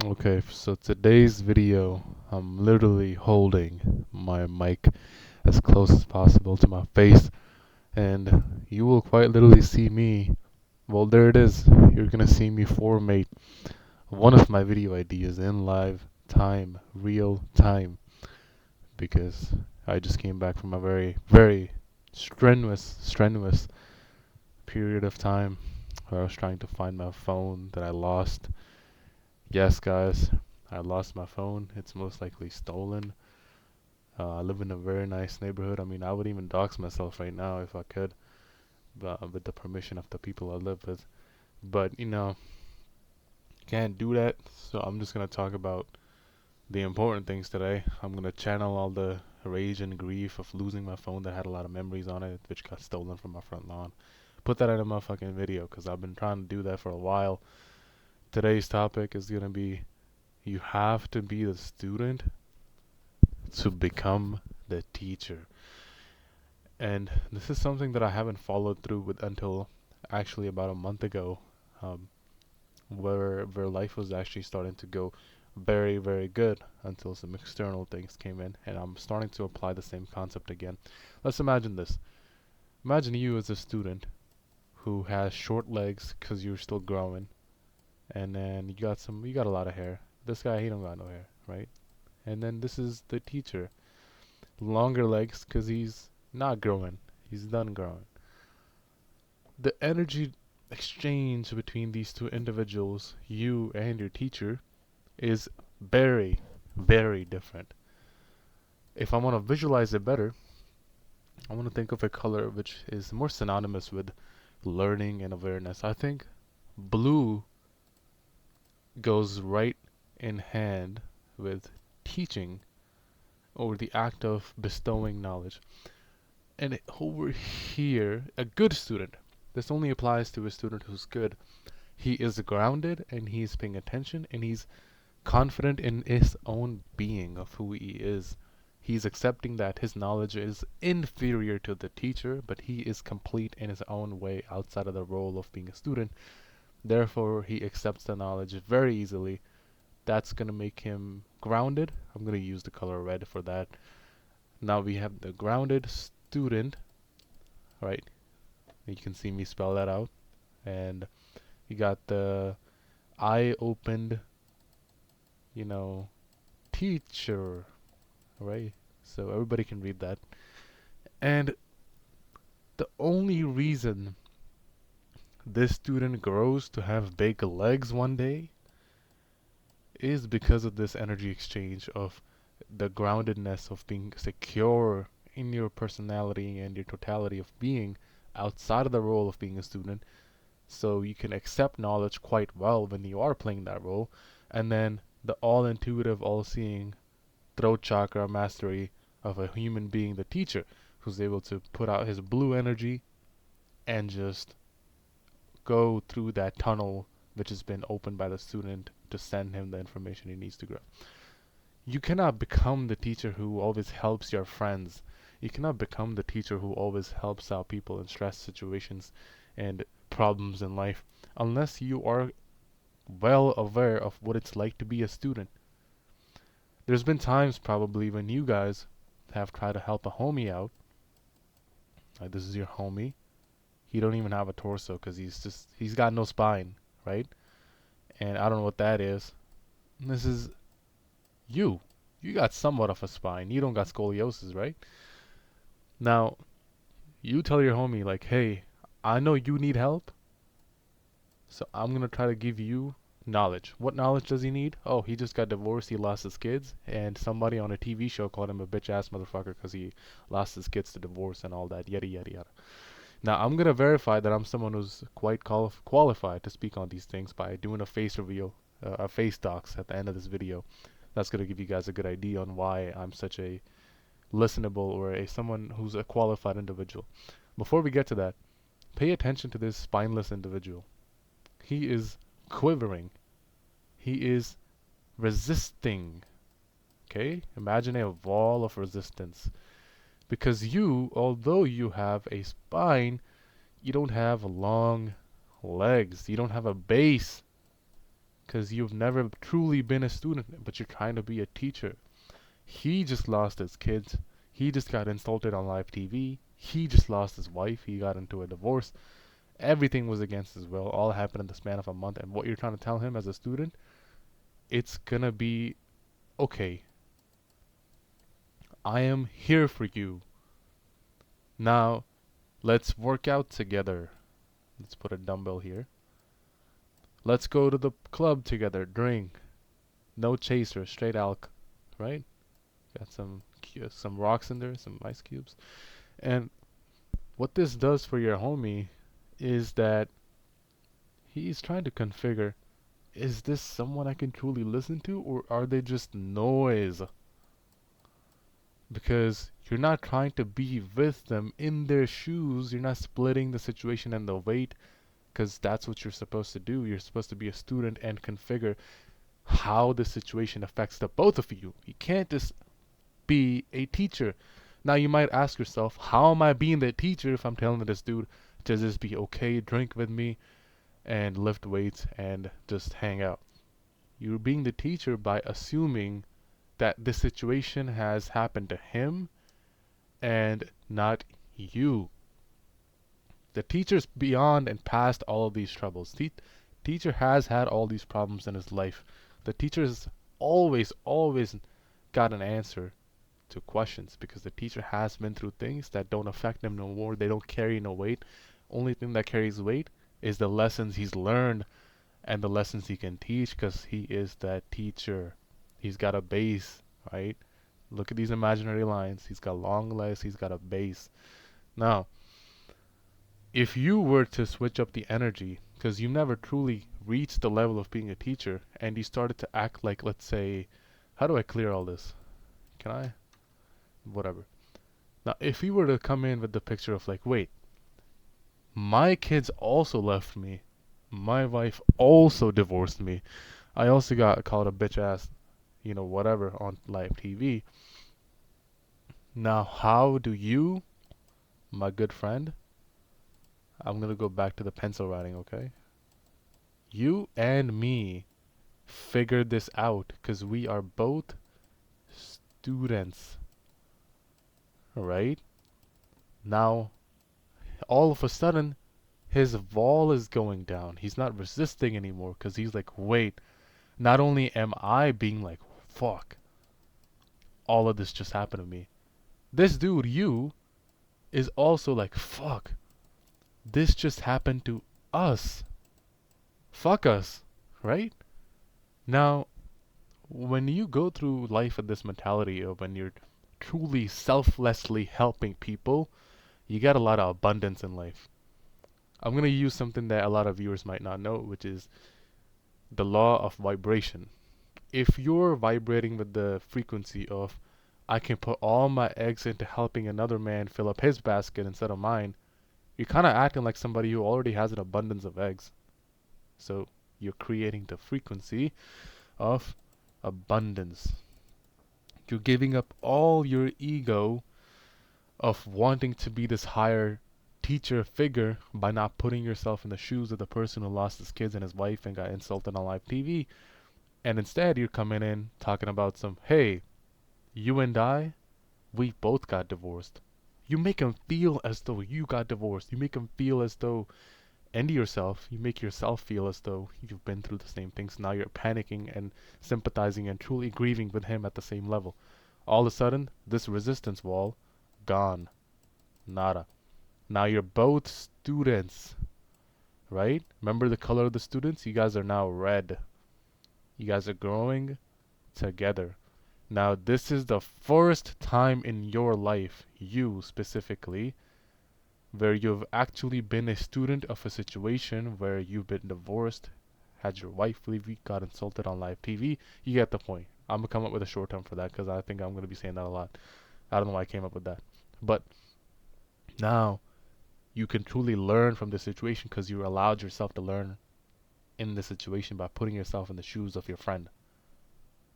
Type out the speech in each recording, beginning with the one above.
Okay, so today's video, I'm literally holding my mic as close as possible to my face, and you will quite literally see me. Well, there it is. You're gonna see me formate one of my video ideas in live time, real time, because I just came back from a very, very strenuous period of time where I was trying to find my phone that I lost. Yes, guys, I lost my phone. It's most likely stolen. I live in a very nice neighborhood. I mean, I would even dox myself right now if I could, with the permission of the people I live with. But, can't do that. So I'm just going to talk about the important things today. I'm going to channel all the rage and grief of losing my phone that had a lot of memories on it, which got stolen from my front lawn. Put that in a motherfucking video because I've been trying to do that for a while. Today's topic is going to be you have to be the student to become the teacher. And this is something that I haven't followed through with until actually about a month ago, um, where life was actually starting to go very, very good until some external things came in, and I'm starting to apply the same concept again. Let's imagine this. Imagine you as a student who has short legs because you're still growing, and then you got a lot of hair. This guy, he don't got no hair, right? And then this is the teacher, longer legs because he's not growing, he's done growing. The energy exchange between these two individuals, you and your teacher, is very, very different. If I want to visualize it better, I want to think of a color which is more synonymous with learning and awareness. I think blue goes right in hand with teaching or the act of bestowing knowledge. And over here, a good student, this only applies to a student who's good. He is grounded and he's paying attention and he's confident in his own being of who he is. He's accepting that his knowledge is inferior to the teacher, but he is complete in his own way outside of the role of being a student. Therefore, he accepts the knowledge very easily. That's going to make him grounded. I'm going to use the color red for that. Now we have the grounded student, right? You can see me spell that out. And you got the eye opened, you know, teacher, right? So everybody can read that. And the only reason this student grows to have big legs one day is because of this energy exchange of the groundedness of being secure in your personality and your totality of being outside of the role of being a student, so you can accept knowledge quite well when you are playing that role, and then the all intuitive, all seeing throat chakra mastery of a human being, the teacher, who's able to put out his blue energy and just go through that tunnel which has been opened by the student to send him the information he needs to grow. You cannot become the teacher who always helps your friends. You cannot become the teacher who always helps out people in stress situations and problems in life unless you are well aware of what it's like to be a student. There's been times probably when you guys have tried to help a homie out. Like, this is your homie. He don't even have a torso because he's got no spine, right? And I don't know what that is. This is you. You got somewhat of a spine. You don't got scoliosis, right? Now, you tell your homie like, "Hey, I know you need help, so I'm gonna try to give you knowledge." What knowledge does he need? Oh, he just got divorced. He lost his kids, and somebody on a TV show called him a bitch ass motherfucker because he lost his kids to divorce and all that. Yada yada yada. Now, I'm gonna verify that I'm someone who's quite qualified to speak on these things by doing a face reveal, a face docs at the end of this video. That's gonna give you guys a good idea on why I'm such a listenable or a someone who's a qualified individual. Before we get to that, pay attention to this spineless individual. He is quivering. He is resisting. Okay? Imagine a wall of resistance. Because you, although you have a spine, you don't have long legs. You don't have a base. because you've never truly been a student, but you're trying to be a teacher. He just lost his kids. He just got insulted on live TV. He just lost his wife. He got into a divorce. Everything was against his will. All happened in the span of a month. And what you're trying to tell him as a student, it's gonna be okay. I am here for you. Now, let's work out together. Let's put a dumbbell here. Let's go to the club together. Drink. No chaser. Straight alk. Right? Got some rocks in there. Some ice cubes. And what this does for your homie is that he's trying to configure, is this someone I can truly listen to, or are they just noise? Because you're not trying to be with them in their shoes. You're not splitting the situation and the weight, because that's what you're supposed to do. You're supposed to be a student and configure how the situation affects the both of you. You can't just be a teacher. Now you might ask yourself, how am I being the teacher if I'm telling this dude to just be okay, drink with me, and lift weights and just hang out? You're being the teacher by assuming that this situation has happened to him and not you. The teacher's beyond and past all of these troubles. Teacher has had all these problems in his life. The teacher's always got an answer to questions because the teacher has been through things that don't affect him no more. They don't carry no weight. Only thing that carries weight is the lessons he's learned and the lessons he can teach because he is that teacher. He's got a base, right? Look at these imaginary lines. He's got long legs. He's got a base. Now, if you were to switch up the energy, because you never truly reached the level of being a teacher, and you started to act like, let's say, how do I clear all this? Can I? Whatever. Now, if you were to come in with the picture of like, wait, my kids also left me. My wife also divorced me. I also got called a bitch ass, whatever on live TV. Now, how do you, my good friend, I'm gonna go back to the pencil writing, okay? You and me figured this out because we are both students, right? Now, all of a sudden, his wall is going down. He's not resisting anymore because he's like, wait, not only am I being like, fuck, all of this just happened to me. This dude, you, is also like, fuck, this just happened to us. Fuck us, right? Now, when you go through life with this mentality of when you're truly selflessly helping people, you get a lot of abundance in life. I'm going to use something that a lot of viewers might not know, which is the law of vibration. If you're vibrating with the frequency of, I can put all my eggs into helping another man fill up his basket instead of mine, you're kind of acting like somebody who already has an abundance of eggs. So you're creating the frequency of abundance. You're giving up all your ego of wanting to be this higher teacher figure by not putting yourself in the shoes of the person who lost his kids and his wife and got insulted on live TV. And instead, you're coming in talking about some, hey, you and I, we both got divorced. You make them feel as though you got divorced. You make them feel as though, and yourself, you make yourself feel as though you've been through the same things. Now you're panicking and sympathizing and truly grieving with him at the same level. All of a sudden, this resistance wall, gone. Nada. Now you're both students, right? Remember the color of the students? You guys are now red. You guys are growing together. Now this is the first time in your life, you specifically, where you've actually been a student of a situation where you've been divorced, had your wife leave you, got insulted on live TV. You get the point. I'm gonna come up with a short term for that because I think I'm gonna be saying that a lot. I don't know why I came up with that. But now you can truly learn from the situation because you allowed yourself to learn in the situation by putting yourself in the shoes of your friend.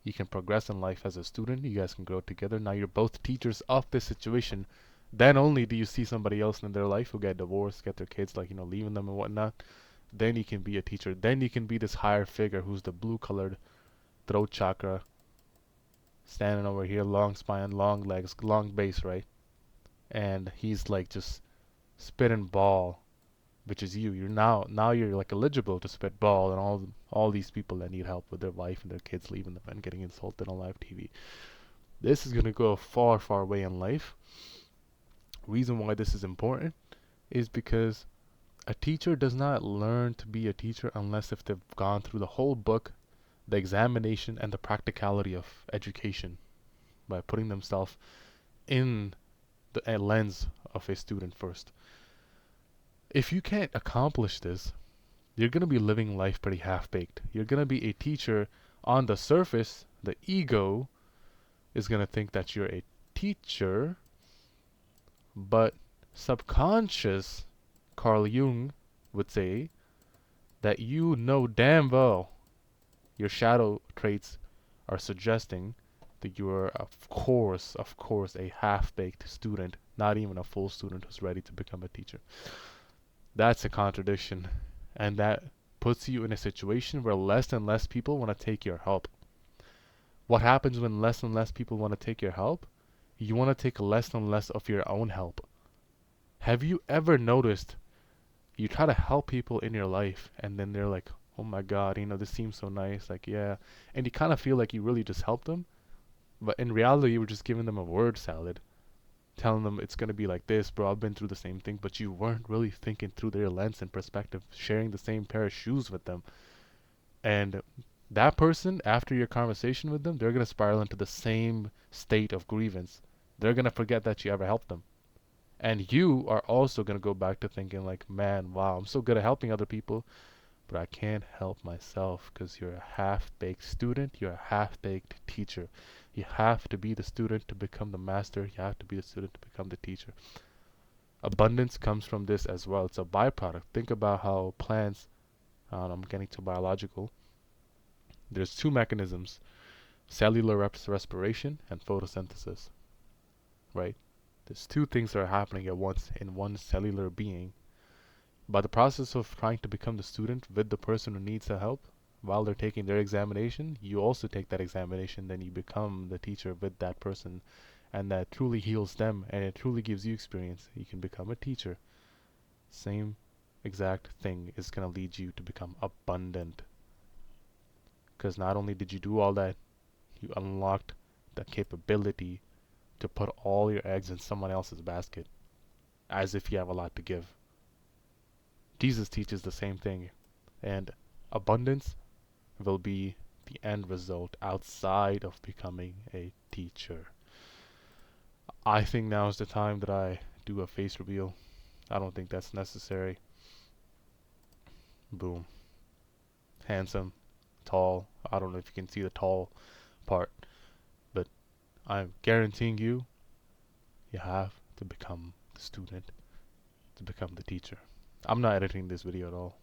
You can progress in life as a student. You guys can grow together. Now you're both teachers of this situation. Then only do you see somebody else in their life who get divorced, get their kids, leaving them and whatnot. Then you can be a teacher. Then you can be this higher figure who's the blue colored throat chakra, standing over here, long spine, long legs, long base, right? And he's like just spitting ball, which is you. Now you're like eligible to spit ball, and all these people that need help with their wife and their kids leaving them and getting insulted on live TV. This is gonna go a far, far way in life. Reason why this is important is because a teacher does not learn to be a teacher unless if they've gone through the whole book, the examination, and the practicality of education by putting themselves in the lens of a student first. If you can't accomplish this, you're going to be living life pretty half-baked. You're going to be a teacher on the surface. The ego is going to think that you're a teacher, but subconscious, Carl Jung would say, that you know damn well your shadow traits are suggesting that you are, of course, a half-baked student, not even a full student who's ready to become a teacher. That's a contradiction, and that puts you in a situation where less and less people want to take your help. What happens when less and less people want to take your help? You want to take less and less of your own help. Have you ever noticed you try to help people in your life and then they're like, oh my god, this seems so nice, like, yeah, and you kind of feel like you really just helped them, but in reality you were just giving them a word salad, telling them it's going to be like this, bro, I've been through the same thing, but you weren't really thinking through their lens and perspective, sharing the same pair of shoes with them. And that person, after your conversation with them, they're going to spiral into the same state of grievance. They're going to forget that you ever helped them. And you are also going to go back to thinking like, man, wow, I'm so good at helping other people, but I can't help myself, because you're a half-baked student, you're a half-baked teacher. You have to be the student to become the master, you have to be the student to become the teacher. Abundance comes from this as well. It's a byproduct. Think about how plants, I'm getting to biological, there's two mechanisms: cellular respiration and photosynthesis, right? There's two things that are happening at once in one cellular being. By the process of trying to become the student with the person who needs the help, while they're taking their examination, you also take that examination, then you become the teacher with that person, and that truly heals them, and it truly gives you experience. You can become a teacher. Same exact thing is going to lead you to become abundant. Because not only did you do all that, you unlocked the capability to put all your eggs in someone else's basket, as if you have a lot to give. Jesus teaches the same thing, and abundance will be the end result outside of becoming a teacher. I think now is the time that I do a face reveal. I don't think that's necessary. Boom. Handsome, tall. I don't know if you can see the tall part, but I'm guaranteeing you, you have to become the student to become the teacher. I'm not editing this video at all.